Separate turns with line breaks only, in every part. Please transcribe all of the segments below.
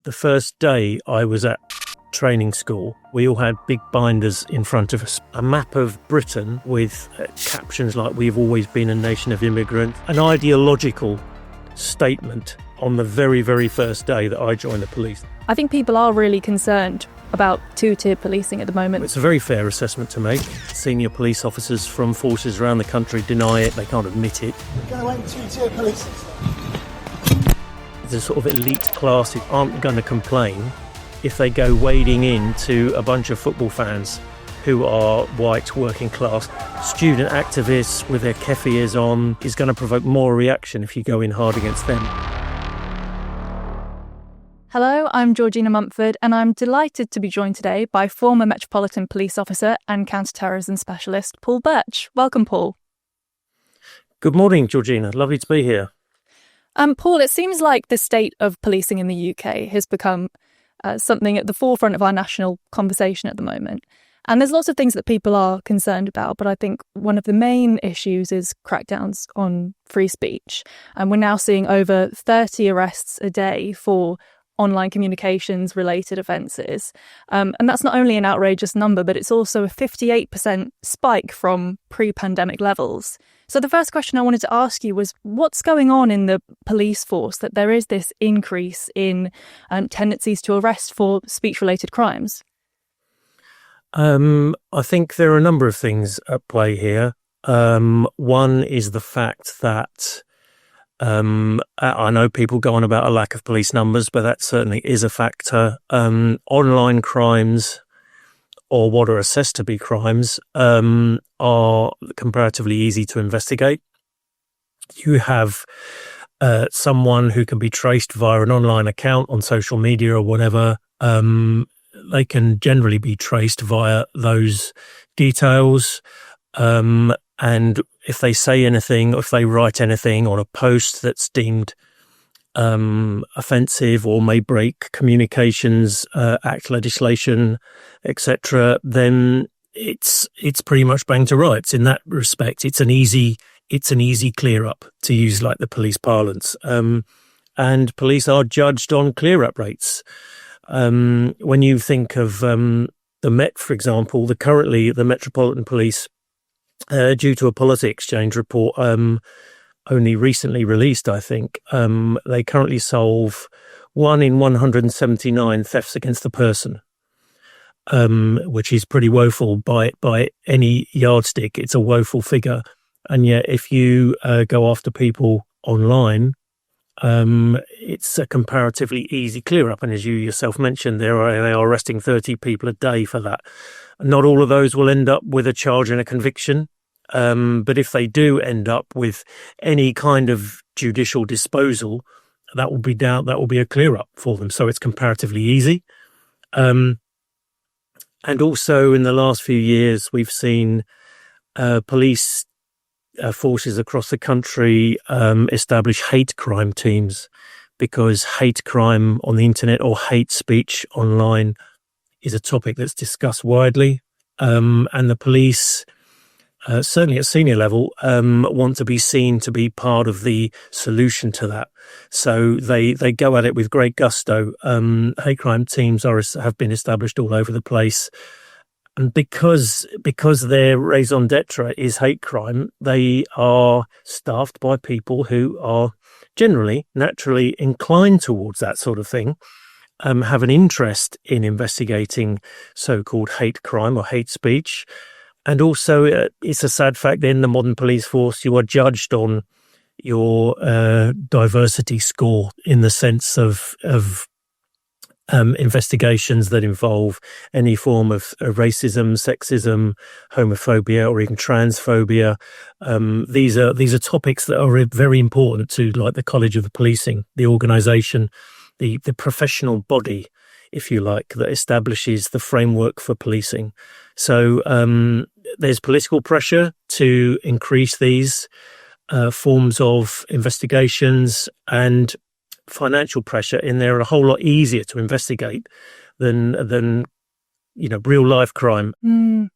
The first day I was at training school, we all had big binders in front of us, a map of Britain with captions like "We've always been a nation of immigrants," an ideological statement on the very, very first day that I joined the police.
I think people are really concerned about two-tier policing at the moment.
It's a very fair assessment to make. Senior police officers from forces around the country deny it, they can't admit it.
We're going to two-tier policing.
The sort of elite classes aren't going to complain if they go wading into a bunch of football fans who are white, working class. Student activists with their keffy ears on is going to provoke more reaction if you go in hard against them.
Hello, I'm Georgina Mumford, and I'm delighted to be joined today by former Metropolitan Police officer and counter-terrorism specialist Paul Birch. Welcome, Paul.
Good morning, Georgina. Lovely to be here.
Paul, it seems like the state of policing in the UK has become something at the forefront of our national conversation at the moment. And there's lots of things that people are concerned about, but I think one of the main issues is crackdowns on free speech. And we're now seeing over 30 arrests a day for online communications related offences. And that's not only an outrageous number, but it's also a 58% spike from pre-pandemic levels. So the first question I wanted to ask you was, what's going on in the police force that there is this increase in tendencies to arrest for speech-related crimes?
I think there are a number of things at play here. One is the fact that I know people go on about a lack of police numbers, but that certainly is a factor. Online crimes, or what are assessed to be crimes, are comparatively easy to investigate. You have someone who can be traced via an online account on social media or whatever. They can generally be traced via those details. And if they say anything, or if they write anything on a post that's deemed offensive or may break communications act legislation, etc., then it's pretty much bang to rights. In that respect, it's an easy clear up, to use like the police parlance. And police are judged on clear up rates. When you think of the Met, for example, the Metropolitan Police, due to a Policy Exchange report only recently released, I think, they currently solve 1 in 179 thefts against the person, which is pretty woeful by any yardstick. It's a woeful figure. And yet if you go after people online, it's a comparatively easy clear up. And as you yourself mentioned, they are arresting 30 people a day for that. Not all of those will end up with a charge and a conviction. But if they do end up with any kind of judicial disposal, that will be a clear up for them. So it's comparatively easy. And also in the last few years, we've seen police forces across the country establish hate crime teams, because hate crime on the internet or hate speech online is a topic that's discussed widely. And the police, certainly at senior level, want to be seen to be part of the solution to that. So they go at it with great gusto. Hate crime teams have been established all over the place. And because their raison d'etre is hate crime, they are staffed by people who are generally naturally inclined towards that sort of thing, have an interest in investigating so-called hate crime or hate speech. And also, it's a sad fact that in the modern police force, you are judged on your diversity score, in the sense of investigations that involve any form of racism, sexism, homophobia, or even transphobia. These are topics that are very important to, like, the College of the Policing, the organisation, the professional body, if you like, that establishes the framework for policing. So there's political pressure to increase these forms of investigations, and financial in there. They're a whole lot easier to investigate than real life crime.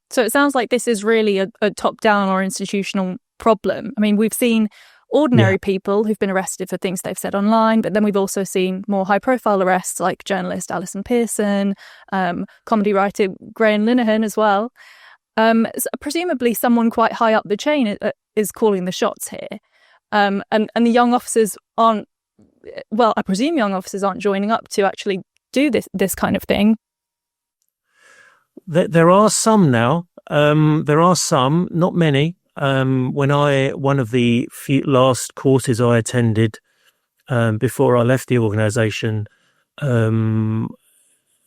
So it sounds like this is really a top-down or institutional problem. I mean, we've seen ordinary people who've been arrested for things they've said online, but then we've also seen more high-profile arrests like journalist Alison Pearson, comedy writer Graham Linehan as well. Presumably someone quite high up the chain is calling the shots here. And the young officers aren't, well, I presume young officers aren't joining up to actually do this kind of thing.
There are some now. There are some, not many. One of the last courses I attended before I left the organisation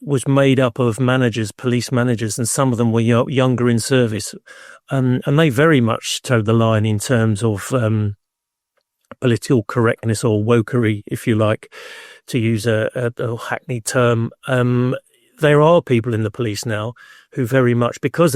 was made up of managers, police managers, and some of them were younger in service, and they very much towed the line in terms of political correctness or wokery, if you like, to use a hackneyed term. There are people in the police now who very much, because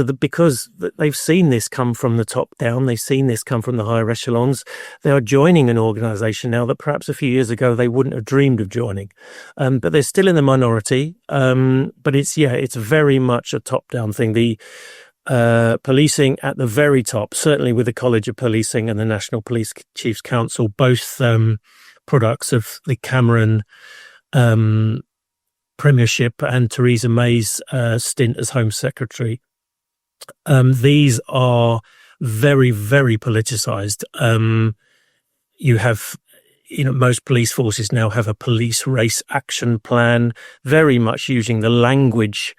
they've seen this come from the top down, they've seen this come from the higher echelons, they are joining an organisation now that perhaps a few years ago they wouldn't have dreamed of joining. But they're still in the minority. But it's very much a top-down thing. The policing at the very top, certainly with the College of Policing and the National Police Chiefs Council, both products of the Cameron Premiership and Theresa May's stint as Home Secretary. These are very, very politicised. You have, most police forces now have a police race action plan, very much using the language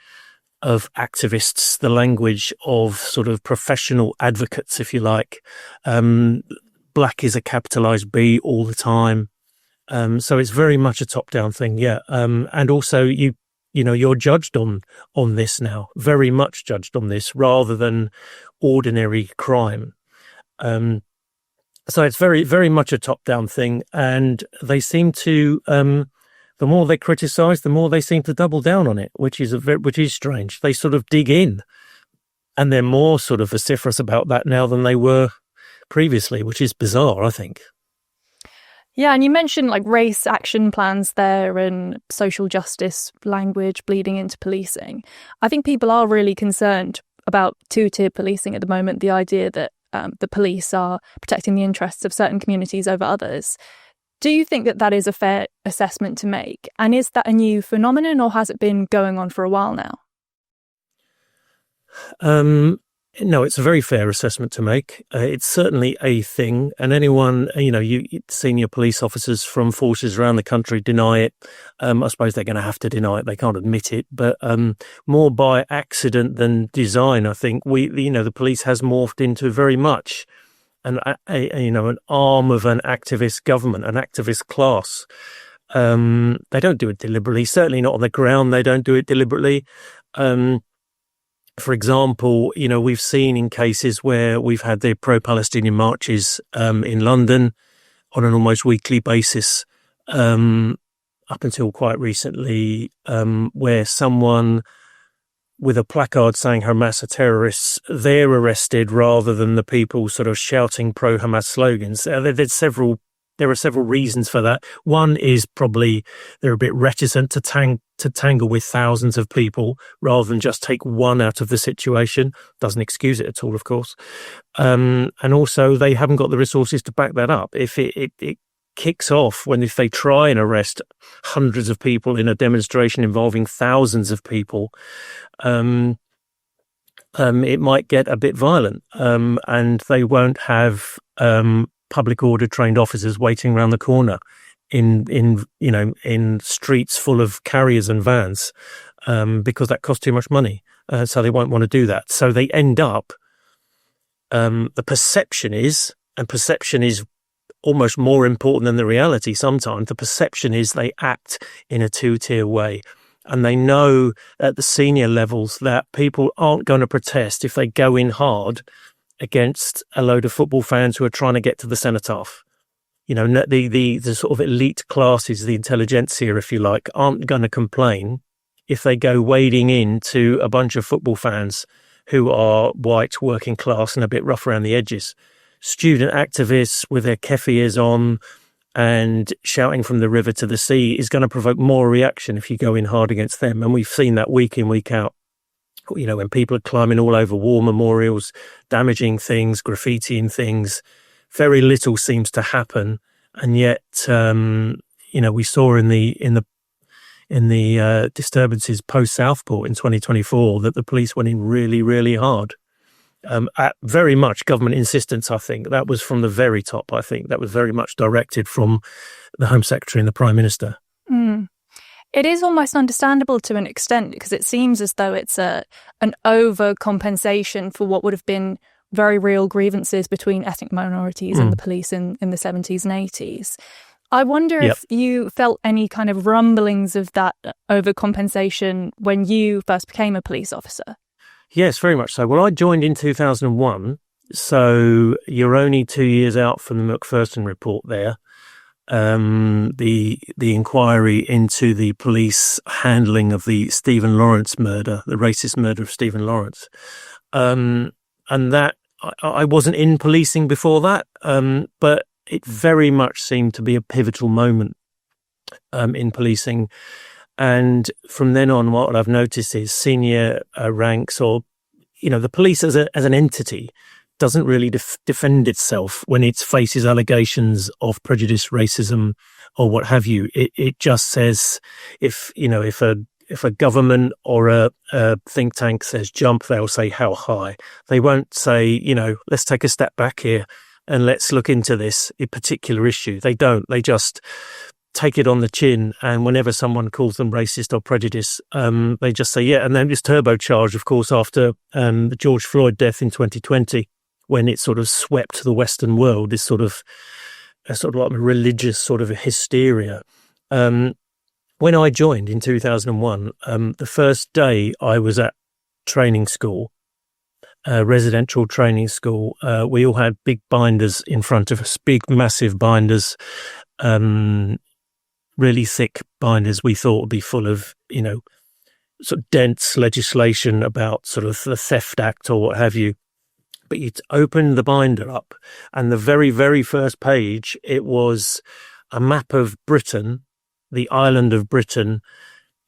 of activists, the language of sort of professional advocates, if you like. Black is a capitalised B all the time. So it's very much a top-down thing, yeah. And also, you're judged on this now, very much judged on this, rather than ordinary crime. So it's very, very much a top-down thing, and they seem to, the more they criticise, the more they seem to double down on it, which is strange. They sort of dig in, and they're more sort of vociferous about that now than they were previously, which is bizarre, I think.
Yeah, and you mentioned like race action plans there and social justice language bleeding into policing. I think people are really concerned about two-tier policing at the moment, the idea that the police are protecting the interests of certain communities over others. Do you think that is a fair assessment to make? And is that a new phenomenon, or has it been going on for a while now?
No, it's a very fair assessment to make. It's certainly a thing, and anyone, senior police officers from forces around the country deny it. I suppose they're going to have to deny it. They can't admit it, but more by accident than design. I think the police has morphed into very much an arm of an activist government, an activist class. They don't do it deliberately. Certainly not on the ground. They don't do it deliberately. For example, we've seen in cases where we've had the pro-Palestinian marches in London on an almost weekly basis, up until quite recently, where someone with a placard saying Hamas are terrorists, they're arrested rather than the people sort of shouting pro-Hamas slogans. There are several reasons for that. One is probably they're a bit reticent to tangle with thousands of people rather than just take one out of the situation. Doesn't excuse it at all, of course. And also they haven't got the resources to back that up. If it kicks off if they try and arrest hundreds of people in a demonstration involving thousands of people, it might get a bit violent, and they won't have public order trained officers waiting around the corner in streets full of carriers and vans, because that costs too much money. So they won't want to do that. So they end up, the perception is almost more important than the reality sometimes. The perception is they act in a two-tier way. And they know at the senior levels that people aren't going to protest if they go in hard against a load of football fans who are trying to get to the cenotaph. The sort of elite classes, the intelligentsia, if you like, aren't going to complain if they go wading into a bunch of football fans who are white, working class, and a bit rough around the edges. Student activists with their keffiyehs on and shouting from the river to the sea is going to provoke more reaction if you go in hard against them. And we've seen that week in, week out. When people are climbing all over war memorials, damaging things, graffitiing things, very little seems to happen, and yet we saw in the disturbances post Southport in 2024 that the police went in really, really hard. At very much government insistence, I think. That was from the very top, I think. That was very much directed from the Home Secretary and the Prime Minister.
Mm. It is almost understandable to an extent, because it seems as though it's an overcompensation for what would have been very real grievances between ethnic minorities and the police in the 70s and 80s. I wonder if you felt any kind of rumblings of that overcompensation when you first became a police officer.
Yes, very much so. Well, I joined in 2001, so you're only 2 years out from the Macpherson report there. The inquiry into the police handling of the Stephen Lawrence murder, the racist murder of Stephen Lawrence. And that, I wasn't in policing before that, but it very much seemed to be a pivotal moment in policing. And from then on, what I've noticed is senior ranks, or, the police as an entity doesn't really defend itself when it faces allegations of prejudice, racism, or what have you. It just says if a government or a think tank says jump, they'll say how high. They won't say, let's take a step back here and let's look into this particular issue. They don't. They just take it on the chin, and whenever someone calls them racist or prejudice, they just say, yeah. And then it's turbocharged, of course, after the George Floyd death in 2020, when it sort of swept the Western world, this sort of like a religious sort of a hysteria. When I joined in 2001, the first day I was at training school, residential training school, we all had big binders in front of us, big, massive binders, really thick binders we thought would be full of, sort of dense legislation about sort of the Theft Act or what have you. But you'd open the binder up, and the very, very first page, it was a map of Britain, the island of Britain,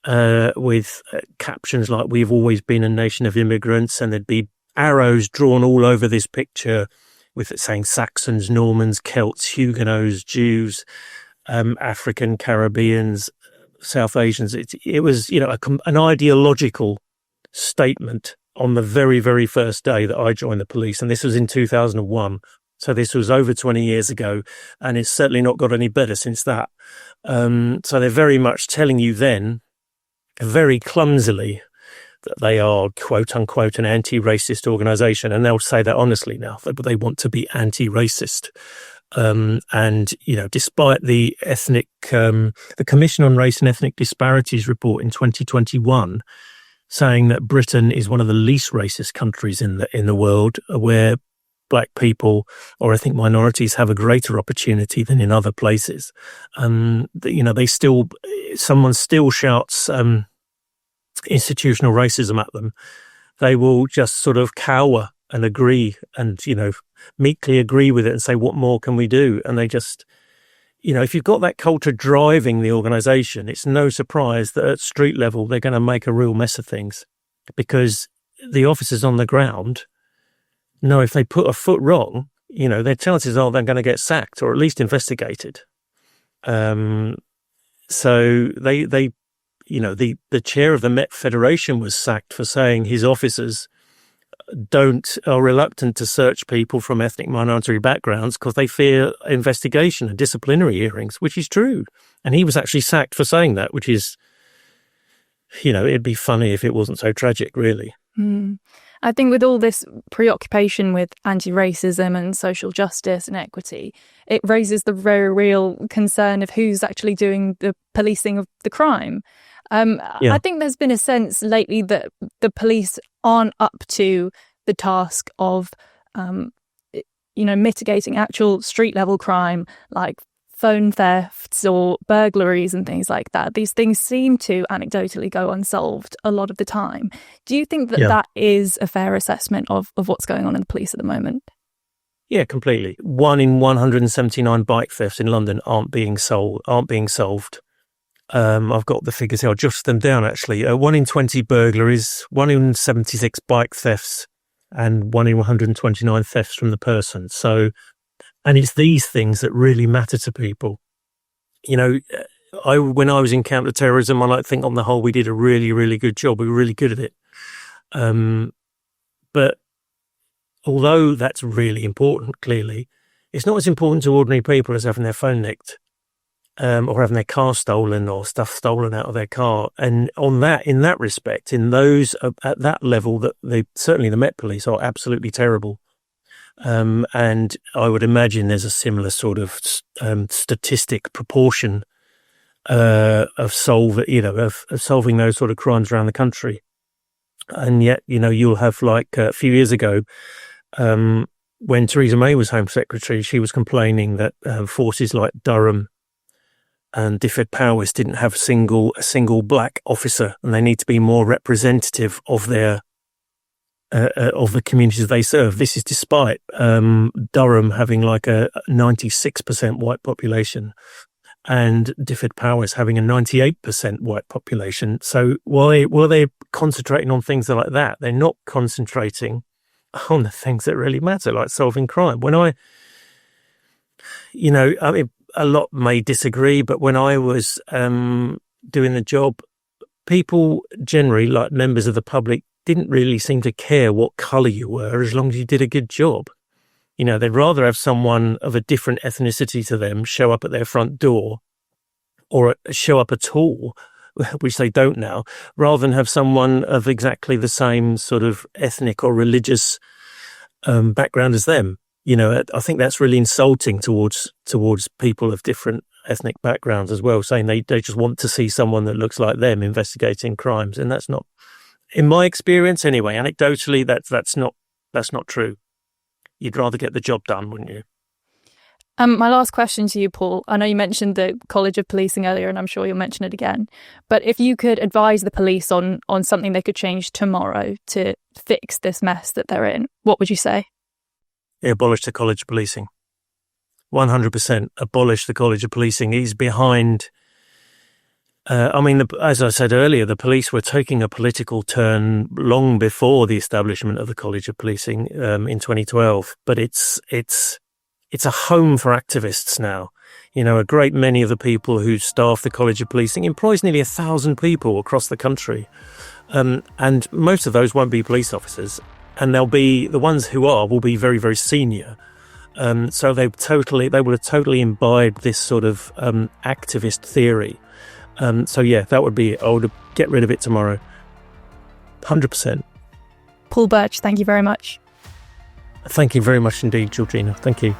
with captions like, we've always been a nation of immigrants, and there'd be arrows drawn all over this picture with it saying Saxons, Normans, Celts, Huguenots, Jews, African, Caribbeans, South Asians. It was, an ideological statement on the very, very first day that I joined the police. And this was in 2001. So this was over 20 years ago, and it's certainly not got any better since that. So they're very much telling you then, very clumsily, that they are, quote unquote, an anti-racist organisation. And they'll say that honestly now, but they want to be anti-racist. And, despite the the Commission on Race and Ethnic Disparities report in 2021, saying that Britain is one of the least racist countries in the world, where black people or ethnic minorities have a greater opportunity than in other places. Someone still shouts institutional racism at them. They will just sort of cower and agree and, meekly agree with it and say, what more can we do? And they just, if you've got that culture driving the organisation, it's no surprise that at street level, they're going to make a real mess of things, because the officers on the ground know if they put a foot wrong, their chances are they're going to get sacked or at least investigated. So the chair of the Met Federation was sacked for saying his officers are reluctant to search people from ethnic minority backgrounds because they fear investigation and disciplinary hearings, which is true. And he was actually sacked for saying that, which is, it'd be funny if it wasn't so tragic, really.
I think with all this preoccupation with anti-racism and social justice and equity, it raises the very real concern of who's actually doing the policing of the crime. I think there's been a sense lately that the police aren't up to the task of, mitigating actual street level crime like phone thefts or burglaries and things like that. These things seem to anecdotally go unsolved a lot of the time. Do you think that that is a fair assessment of what's going on in the police at the moment?
Yeah, completely. 1 in 179 bike thefts in London aren't being solved. I've got the figures here. I'll jot them down, actually. 1 in 20 burglaries, 1 in 76 bike thefts, and 1 in 129 thefts from the person. So And it's these things that really matter to people. You know, when I was in counter-terrorism, I think on the whole, we did a really, really good job. We were really good at it. But although that's really important, clearly, it's not as important to ordinary people as having their phone nicked, or having their car stolen or stuff stolen out of their car. And in that respect, in those at that level, that certainly the Met Police are absolutely terrible. And I would imagine there's a similar sort of statistic proportion of solving those sort of crimes around the country. And yet, you'll have, like, a few years ago, when Theresa May was Home Secretary, she was complaining that forces like Durham and Dyfed Powys didn't have a single black officer, and they need to be more representative of their of the communities they serve. This is despite Durham having like a 96% white population and Dyfed Powys having a 98% white population. So while they're concentrating on things like that, they're not concentrating on the things that really matter, like solving crime. When I mean, a lot may disagree, but when I was doing the job, people generally, like members of the public, didn't really seem to care what colour you were as long as you did a good job. They'd rather have someone of a different ethnicity to them show up at their front door, or show up at all, which they don't now, rather than have someone of exactly the same sort of ethnic or religious background as them. I think that's really insulting towards people of different ethnic backgrounds as well, saying they just want to see someone that looks like them investigating crimes. And that's not, in my experience anyway, anecdotally, that's not true. You'd rather get the job done, wouldn't you?
My last question to you, Paul. I know you mentioned the College of Policing earlier, and I'm sure you'll mention it again. But if you could advise the police on something they could change tomorrow to fix this mess that they're in, what would you say?
Abolish the College of Policing. 100% abolish the College of Policing. He's behind. As I said earlier, the police were taking a political turn long before the establishment of the College of Policing in 2012. But it's a home for activists now. A great many of the people who staff the College of Policing employs nearly 1,000 people across the country, and most of those won't be police officers. And they'll be the ones who will be very, very senior. So they will have totally imbibed this sort of activist theory. So yeah, that would be it. I would get rid of it tomorrow. 100%.
Paul Birch, thank you very much.
Thank you very much indeed, Georgina. Thank you.